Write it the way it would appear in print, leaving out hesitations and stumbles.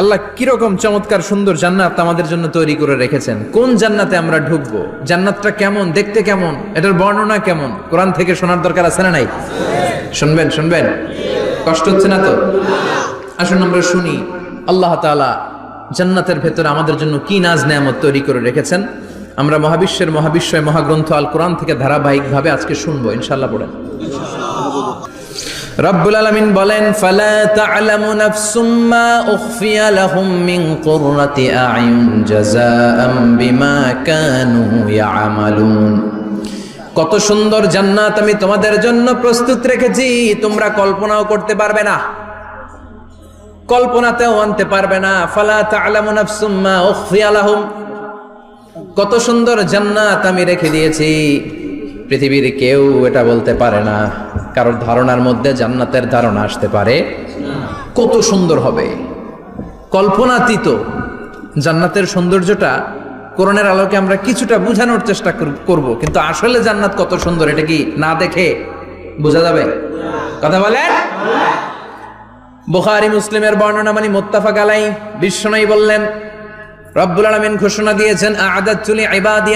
আল্লাহ কিরকম চমৎকার সুন্দর জান্নাত আমাদের জন্য তৈরি করে রেখেছেন। কোন জান্নাতে আমরা ঢুকবো, জান্নাতটা কেমন, দেখতে কেমন, এটার বর্ণনা কেমন, কোরআন থেকে শোনার দরকার আছে না নাই? শুনবেন শুনবেন, কষ্ট হচ্ছে না তো? আসুন আমরা শুনি আল্লাহ তাআলা জান্নাতের ভেতরে আমাদের জন্য কি নাজ নেয়ামত তৈরি করে রেখেছেন। আমরা মহাবিশ্বয় মহাগ্রন্থ আল কোরআন থেকে ধারাবাহিকভাবে আজকে শুনবো ইনশাআল্লাহ। পড়েন। রব্বুল আলামিন বলেন, ফালা তা'লামু নাফসুম মা উখফিয়া লাহুম মিন কুররাতি আ'য়ুন জাযাআম বিমা কানু ইয়া'মালুন। কত সুন্দর জান্নাত আমি তোমাদের জন্য প্রস্তুত রেখেছি, তোমরা কল্পনাও করতে পারবে না, কল্পনাতেও আনতে পারবে না। ফালা তা'লামু নাফসুম মা উখফিয়া লাহুম, কত সুন্দর জান্নাত আমি রেখে দিয়েছি, পৃথিবীর কেউ এটা বলতে পারে না। কারোর ধারণার মধ্যে জান্নাতের ধারণা আসতে পারে কত সুন্দর হবে, কল্পনাতীত জান্নাতের সৌন্দর্যটা কোরআনের আলোকে আমরা কিছুটা বোঝানোর চেষ্টা করব, কিন্তু আসলে জান্নাত কত সুন্দর এটা কি না দেখে বোঝা যাবে? কথা বলেন। বুখারী মুসলিমের বর্ণনা মানে মুত্তাফাক আলাইহি, বিশ্বনবী বললেন, রব্বুল আলামিন ঘোষণা দিয়েছেন, আ'আদাতু লিইবাদি